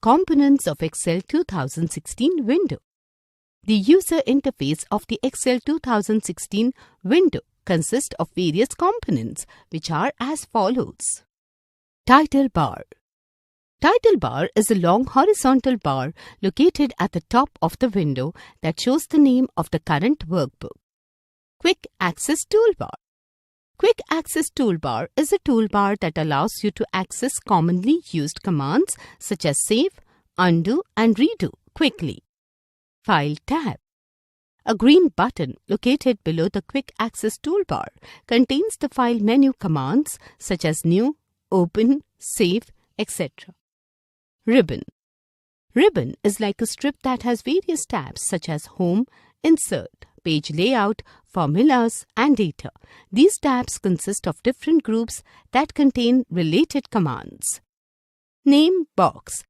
Components of Excel 2016 window. The user interface of the Excel 2016 window consists of various components which are as follows. Title bar. Title bar is a long horizontal bar located at the top of the window that shows the name of the current workbook. Quick Access Toolbar. Quick Access Toolbar is a toolbar that allows you to access commonly used commands such as save, undo and redo quickly. File tab. A green button located below the Quick Access Toolbar contains the file menu commands such as new, open, save, etc. Ribbon. Ribbon is like a strip that has various tabs such as Home, Insert, Page Layout, Formulas, and Data. These tabs consist of different groups that contain related commands. Name box.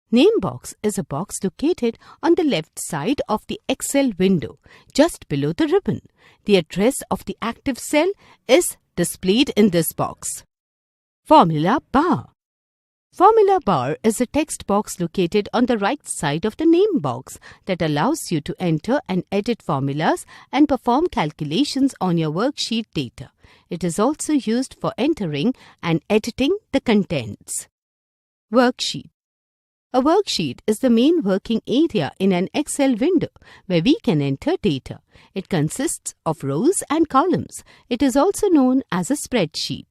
Name box is a box located on the left side of the Excel window, just below the ribbon. The address of the active cell is displayed in this box. Formula bar. Formula bar is a text box located on the right side of the name box that allows you to enter and edit formulas and perform calculations on your worksheet data. It is also used for entering and editing the contents. Worksheet. A worksheet is the main working area in an Excel window where we can enter data. It consists of rows and columns. It is also known as a spreadsheet.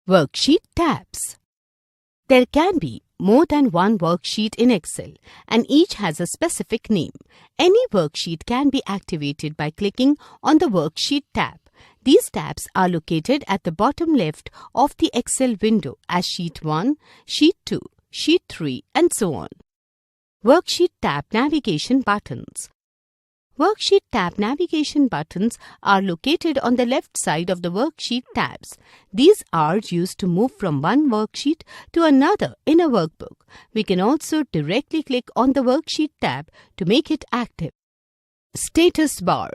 Worksheet tabs. There can be more than one worksheet in Excel and each has a specific name. Any worksheet can be activated by clicking on the Worksheet tab. These tabs are located at the bottom left of the Excel window as Sheet 1, Sheet 2, Sheet 3 and so on. Worksheet tab navigation buttons. Worksheet tab navigation buttons are located on the left side of the worksheet tabs. These are used to move from one worksheet to another in a workbook. We can also directly click on the worksheet tab to make it active. Status bar.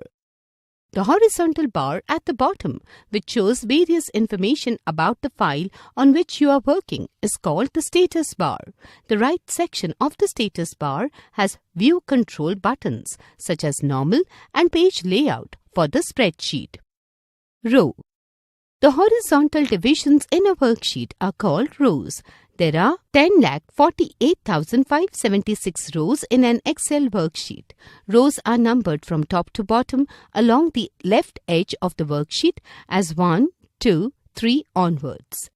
The horizontal bar at the bottom, which shows various information about the file on which you are working, is called the status bar. The right section of the status bar has view control buttons such as normal and page layout for the spreadsheet. Row. The horizontal divisions in a worksheet are called rows. There are 10,48,576 rows in an Excel worksheet. Rows are numbered from top to bottom along the left edge of the worksheet as 1, 2, 3 onwards.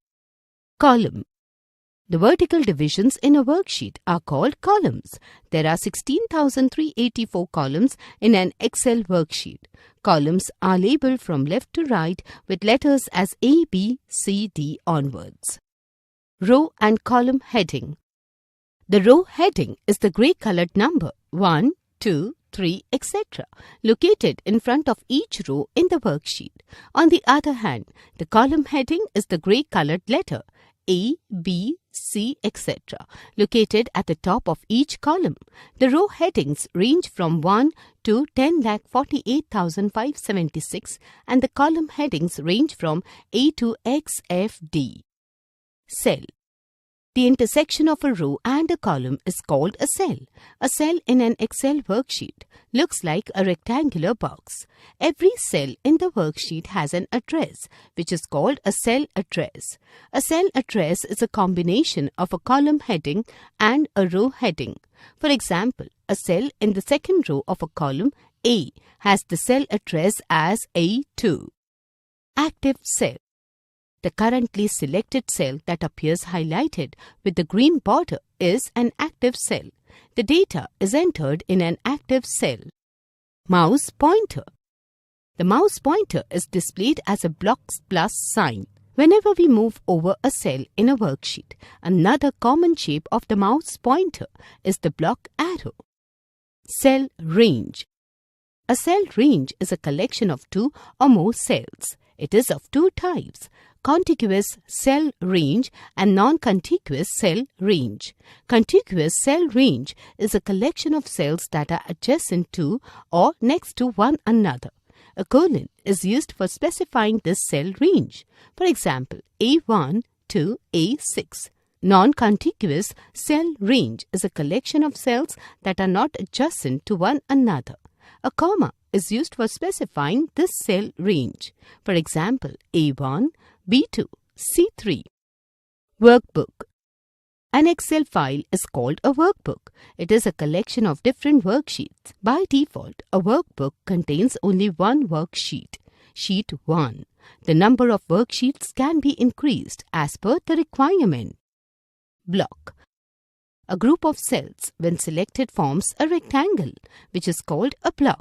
Column. The vertical divisions in a worksheet are called columns. There are 16,384 columns in an Excel worksheet. Columns are labeled from left to right with letters as A, B, C, D onwards. Row and column heading. The row heading is the grey coloured number 1, 2, 3, etc. located in front of each row in the worksheet. On the other hand, the column heading is the grey coloured letter A, B, C, etc. located at the top of each column. The row headings range from 1 to 10,48,576 and the column headings range from A to X, F, D. Cell. The intersection of a row and a column is called a cell. A cell in an Excel worksheet looks like a rectangular box. Every cell in the worksheet has an address, which is called a cell address. A cell address is a combination of a column heading and a row heading. For example, a cell in the second row of a column A has the cell address as A2. Active cell. The currently selected cell that appears highlighted with the green border is an active cell. The data is entered in an active cell. Mouse pointer. The mouse pointer is displayed as a block plus sign. Whenever we move over a cell in a worksheet, another common shape of the mouse pointer is the block arrow. Cell range. A cell range is a collection of two or more cells. It is of two types: contiguous cell range and non-contiguous cell range. Contiguous cell range is a collection of cells that are adjacent to or next to one another. A colon is used for specifying this cell range. For example, A1 to A6. Non-contiguous cell range is a collection of cells that are not adjacent to one another. A comma is used for specifying this cell range. For example, A1, B2, C3. Workbook. An Excel file is called a workbook. It is a collection of different worksheets. By default, a workbook contains only one worksheet, Sheet 1. The number of worksheets can be increased as per the requirement. Block. A group of cells when selected forms a rectangle, which is called a block.